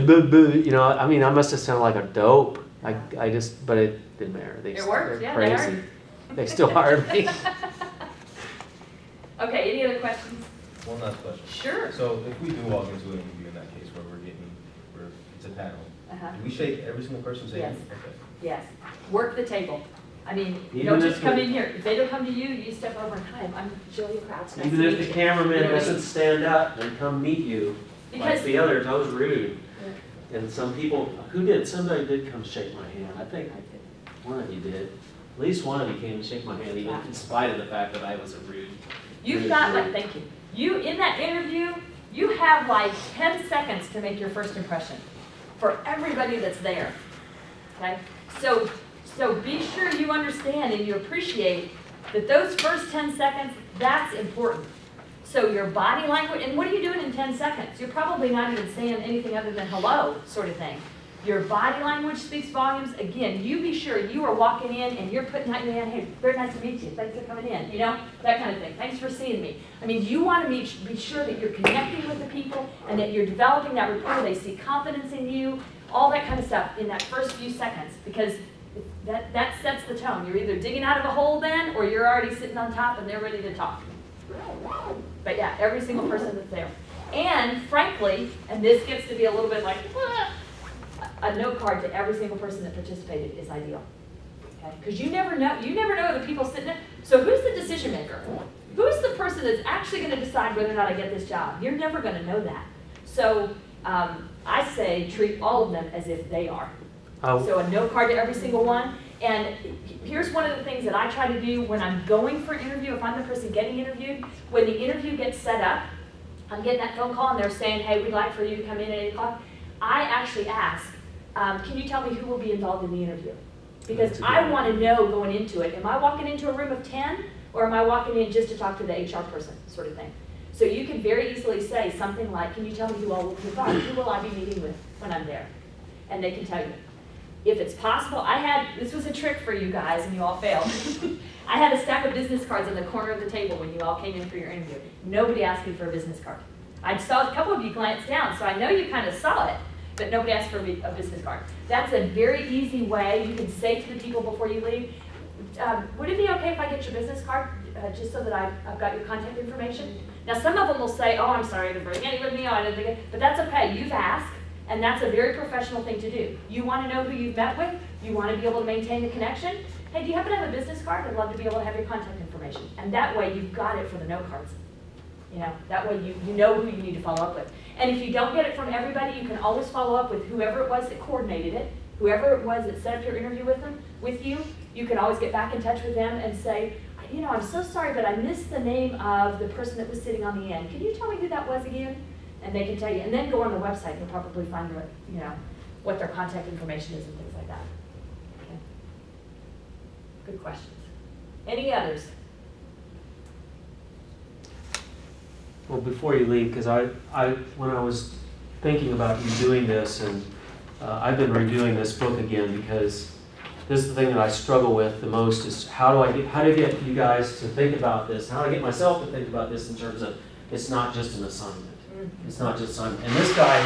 You know, I mean, I must have sounded like a dope. I just, but it didn't matter. It worked, yeah, crazy. they hired. They still hired me. Okay, any other questions? One last question. Sure. So if we do walk into an interview in that case where it's a panel, do we shake every single person's hand? Yes. Okay. Yes, work the table. I mean, you Even don't if just come the- in here. If they don't come to you, you step over and, hi, I'm Julia Krauts. Nice Even to if meet the you." cameraman You know what I doesn't mean? stand up and come meet you, like Because- the others, I was rude. And some people, who did? Somebody did come shake my hand. I think one of you did. At least one of you came and shake my hand, even in spite of the fact that I was a rude. You've got like, thank you. You, in that interview, you have like 10 seconds to make your first impression for everybody that's there, okay? So be sure you understand and you appreciate that those first 10 seconds, that's important. So your body language, and what are you doing in 10 seconds? You're probably not even saying anything other than hello, sort of thing. Your body language speaks volumes. Again, you be sure you are walking in and you're putting out your hand, hey, very nice to meet you, thanks for coming in, you know, that kind of thing. Thanks for seeing me. I mean, you want to be sure that you're connecting with the people and that you're developing that rapport, they see confidence in you, all that kind of stuff in that first few seconds, because that sets the tone. You're either digging out of a hole then, or you're already sitting on top and they're ready to talk. But yeah, every single person that's there. And frankly, and this gets to be a little bit like, a note card to every single person that participated is ideal. Okay? Because you never know the people sitting there. So who's the decision maker? Who's the person that's actually going to decide whether or not I get this job? You're never going to know that. So I say treat all of them as if they are. So a note card to every single one. And here's one of the things that I try to do when I'm going for an interview, if I'm the person getting interviewed, when the interview gets set up, I'm getting that phone call and they're saying, hey, we'd like for you to come in at 8 o'clock. I actually ask, can you tell me who will be involved in the interview? Because I want to know going into it, am I walking into a room of 10 or am I walking in just to talk to the HR person, sort of thing. So you can very easily say something like, can you tell me who all will be involved? Who will I be meeting with when I'm there? And they can tell you. If it's possible, this was a trick for you guys and you all failed. I had a stack of business cards in the corner of the table when you all came in for your interview. Nobody asked me for a business card. I saw a couple of you glance down, so I know you kind of saw it, but nobody asked for a business card. That's a very easy way you can say to the people before you leave, would it be okay if I get your business card, just so that I've got your contact information? Now some of them will say, oh, I'm sorry to bring any with me, I didn't think it, but that's okay, you've asked. And that's a very professional thing to do. You want to know who you've met with. You want to be able to maintain the connection. Hey, do you happen to have a business card? I'd love to be able to have your contact information. And that way you've got it for the note cards. You know, that way you know who you need to follow up with. And if you don't get it from everybody, you can always follow up with whoever it was that coordinated it, whoever it was that set up your interview with you. You can always get back in touch with them and say, you know, I'm so sorry, but I missed the name of the person that was sitting on the end. Can you tell me who that was again? And they can tell you, and then go on the website and you'll probably find what their contact information is and things like that. Okay. Good questions. Any others? Well, before you leave, because when I was thinking about you doing this, and I've been reviewing this book again because this is the thing that I struggle with the most is how to get you guys to think about this, how do I get myself to think about this in terms of it's not just an assignment. It's not just assignment. And this guy,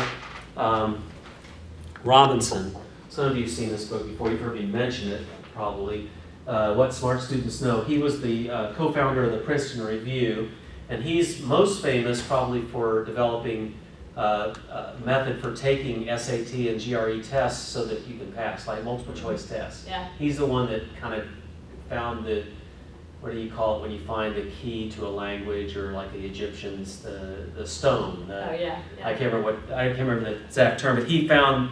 Robinson, some of you have seen this book before, you've heard me mention it probably, What Smart Students Know. He was the co-founder of the Princeton Review, and he's most famous probably for developing a method for taking SAT and GRE tests so that you can pass, like multiple choice tests. Yeah. He's the one that kind of found the, what do you call it when you find the key to a language, or like the Egyptians, the stone. Oh yeah. I can't remember the exact term, but he found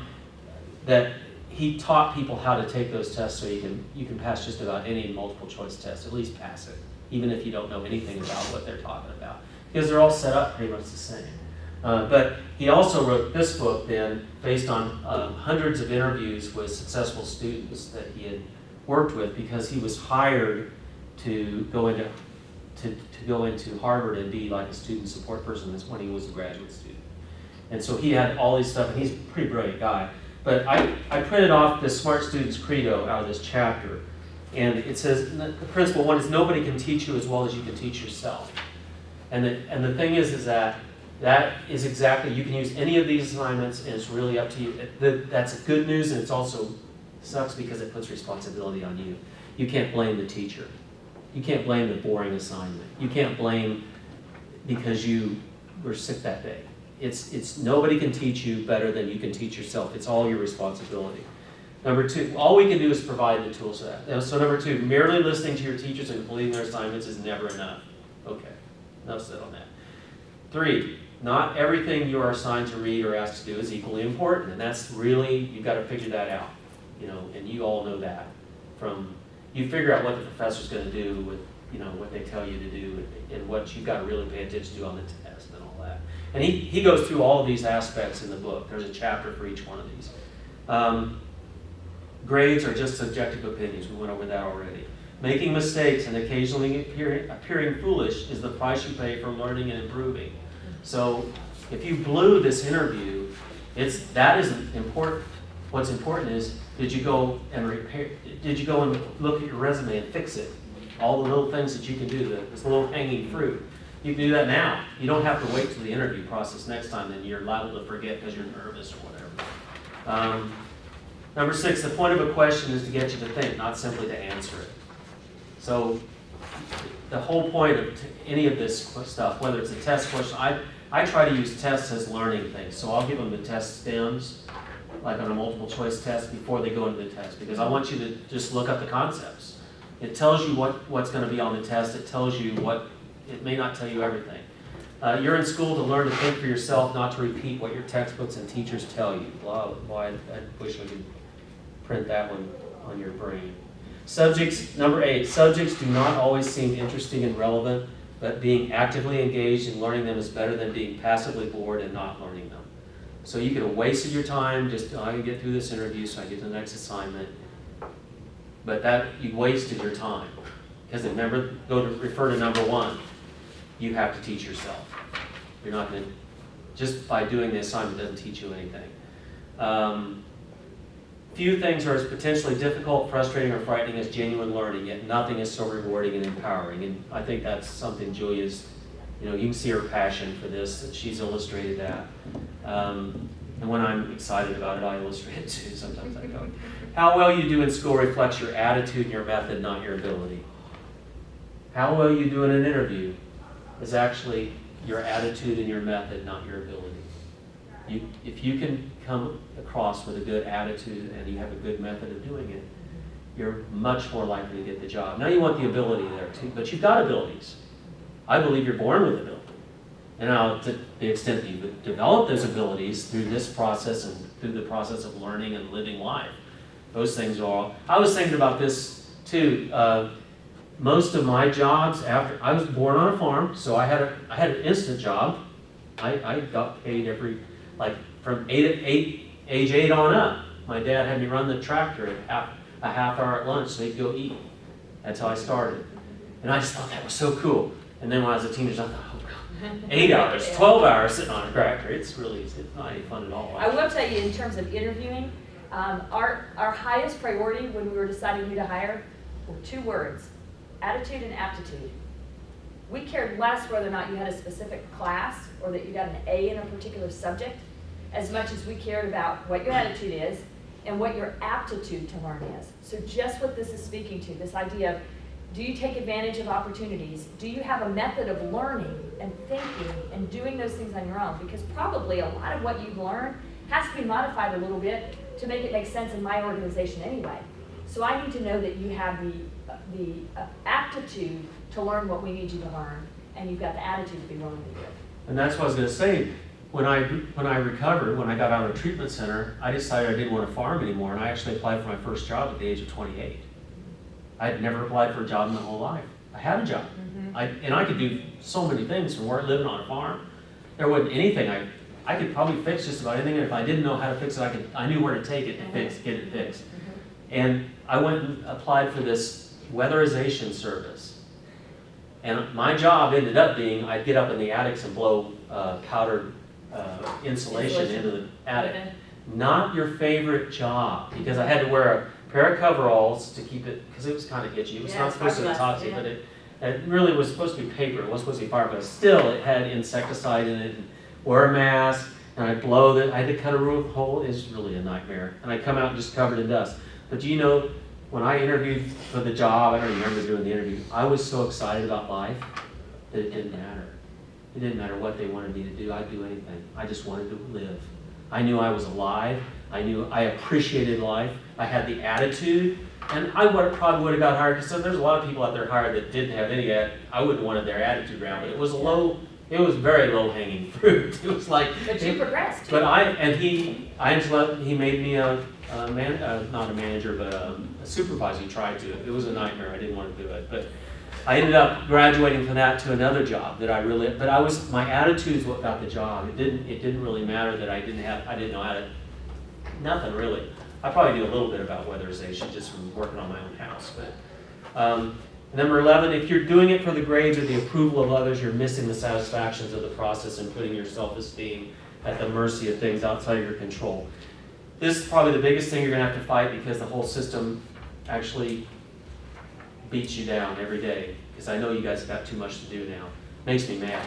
that he taught people how to take those tests so you can pass just about any multiple choice test, at least pass it, even if you don't know anything about what they're talking about, because they're all set up pretty much the same. But he also wrote this book then based on hundreds of interviews with successful students that he had worked with, because he was hired to go into Harvard and be like a student support person. That's when he was a graduate student. And so he had all these stuff, and he's a pretty brilliant guy. But I printed off this Smart Students Credo out of this chapter, and it says, the principle one is nobody can teach you as well as you can teach yourself. And the thing is that That is exactly, you can use any of these assignments, and it's really up to you. That's good news, and it's also sucks because it puts responsibility on you. You can't blame the teacher. You can't blame the boring assignment. You can't blame because you were sick that day. It's nobody can teach you better than you can teach yourself. It's all your responsibility. Number two, all we can do is provide the tools for that. And so number two, merely listening to your teachers and completing their assignments is never enough. Okay, enough said on that. Three, not everything you are assigned to read or asked to do is equally important, and that's really, you've got to figure that out, and you all know that. You figure out what the professor's going to do with, what they tell you to do, and what you've got to really pay attention to on the test and all that. And he goes through all of these aspects in the book. There's a chapter for each one of these. Grades are just subjective opinions. We went over that already. Making mistakes and occasionally appearing foolish is the price you pay for learning and improving. So if you blew this interview, that isn't important. What's important is, did you go and look at your resume and fix it? All the little things that you can do, this little hanging fruit. You can do that now. You don't have to wait till the interview process next time, and you're liable to forget because you're nervous or whatever. Number 6, the point of a question is to get you to think, not simply to answer it. So the whole point of any of this stuff, whether it's a test question, I try to use tests as learning things. So I'll give them the test stems, like on a multiple choice test, before they go into the test, because I want you to just look up the concepts. It tells you what's going to be on the test. It tells you it may not tell you everything. You're in school to learn to think for yourself, not to repeat what your textbooks and teachers tell you. Wow, I wish I could print that one on your brain. Number 8, subjects do not always seem interesting and relevant, but being actively engaged in learning them is better than being passively bored and not learning them. So you could have wasted your time, I can get through this interview so I get to the next assignment, but you wasted your time. Because remember, refer to number 1, you have to teach yourself. You're not going to, just by doing the assignment doesn't teach you anything. Few things are as potentially difficult, frustrating, or frightening as genuine learning, yet nothing is so rewarding and empowering. And I think that's something Julia's, you can see her passion for this, that she's illustrated that. And when I'm excited about it, I illustrate it too. Sometimes I go. How well you do in school reflects your attitude and your method, not your ability. How well you do in an interview is actually your attitude and your method, not your ability. If you can come across with a good attitude and you have a good method of doing it, you're much more likely to get the job. Now you want the ability there too, but you've got abilities. I believe you're born with ability. And now to the extent that you develop those abilities through this process and through the process of learning and living life, those things are all. I was thinking about this too. Most of my jobs after I was born on a farm, so I had an instant job. I got paid from age 8 on up. My dad had me run the tractor at a half hour at lunch so he'd go eat. That's how I started. And I just thought that was so cool. And then when I was a teenager, I thought, oh God, 8 hours, 12 hours sitting on a tractor. It's not any fun at all. I will tell you, in terms of interviewing, our highest priority when we were deciding who to hire were 2 words: attitude and aptitude. We cared less whether or not you had a specific class or that you got an A in a particular subject, as much as we cared about what your attitude is and what your aptitude to learn is. So just what this is speaking to, this idea of, do you take advantage of opportunities? Do you have a method of learning and thinking and doing those things on your own? Because probably a lot of what you've learned has to be modified a little bit to make it make sense in my organization anyway. So I need to know that you have the aptitude to learn what we need you to learn, and you've got the attitude to be willing to do it. And that's what I was going to say. When I recovered, when I got out of the treatment center, I decided I didn't want to farm anymore, and I actually applied for my first job at the age of 28. I had never applied for a job in my whole life. I had a job. And I could do so many things from living on a farm. There wasn't anything. I could probably fix just about anything, and if I didn't know how to fix it, I knew where to take it to get it fixed. And I went and applied for this weatherization service. And my job ended up being, I'd get up in the attics and blow powdered insulation into the attic. Not your favorite job, because I had to wear a pair of coveralls to keep it, because it was kind of itchy. It was not supposed to be toxic, but it really was supposed to be paper. It wasn't supposed to be fire, but still it had insecticide in it. And wear a mask, and I'd blow the, I had to cut a roof hole. It's really a nightmare. And I'd come out just covered in dust. But you know, when I interviewed for the job, I don't remember doing the interview, I was so excited about life that it didn't matter. It didn't matter what they wanted me to do. I'd do anything. I just wanted to live. I knew I was alive. I knew I appreciated life. I had the attitude. And I probably would have got hired, because there's a lot of people out there hired that didn't have any, I wouldn't have wanted their attitude around, but it was very low hanging fruit. It was like. But you progressed too. But he made me not a manager, but a supervisor. He tried to. It was a nightmare. I didn't want to do it. But I ended up graduating from that to another job that my attitude is what got the job. It didn't really matter that I didn't know how to, nothing really. I probably do a little bit about weatherization just from working on my own house. But number 11, if you're doing it for the grades or the approval of others, you're missing the satisfactions of the process and putting your self-esteem at the mercy of things outside of your control. This is probably the biggest thing you're going to have to fight, because the whole system actually beats you down every day. Because I know you guys have got too much to do now. Makes me mad.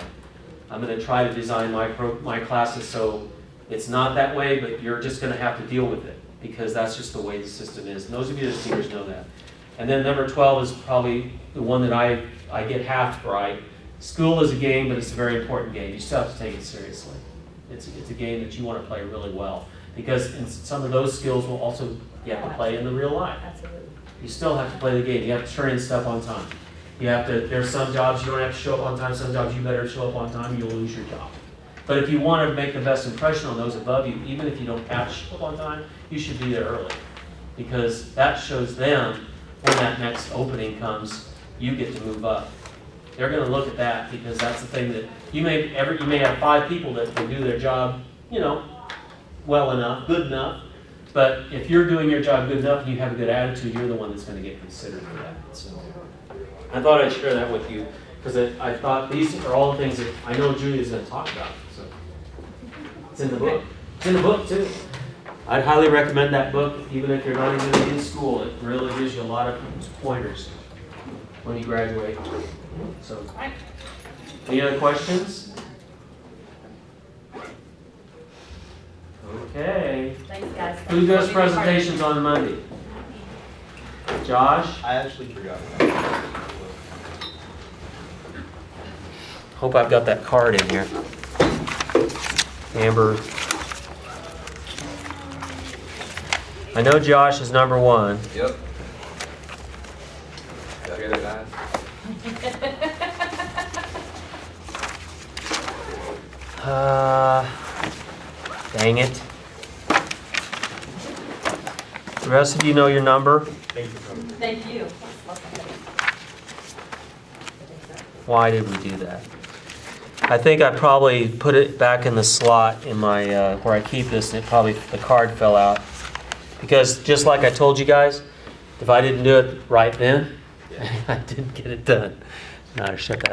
I'm going to try to design my classes so it's not that way, but you're just going to have to deal with it, because that's just the way the system is. And those of you that are seniors know that. And then number 12 is probably the one that I get half right. School is a game, but it's a very important game. You still have to take it seriously. It's a game that you want to play really well, because in some of those skills will also you have to play in the real life. Absolutely. You still have to play the game. You have to turn in stuff on time. There's some jobs you don't have to show up on time. Some jobs you better show up on time, you'll lose your job. But if you want to make the best impression on those above you, even if you don't have to show up on time, you should be there early, because that shows them when that next opening comes, you get to move up. They're going to look at that, because that's the thing that you may have 5 people that can do their job, well enough, good enough. But if you're doing your job good enough and you have a good attitude, you're the one that's going to get considered for that. So I thought I'd share that with you, because I thought these are all the things that I know Julia's going to talk about. So it's in the book. It's in the book too. I'd highly recommend that book, even if you're not even in school. It really gives you a lot of pointers when you graduate. So, any other questions? Okay. Thanks, guys. Who does presentations on Monday? Josh? I actually forgot. Hope I've got that card in here. Amber. I know Josh is number 1. Yep. Y'all hear that, guys? Dang it. The rest of you know your number? Thank you. Why did we do that? I think I probably put it back in the slot in my where I keep this, and the card fell out. Because just like I told you guys, if I didn't do it right then, I didn't get it done. Now I shut that.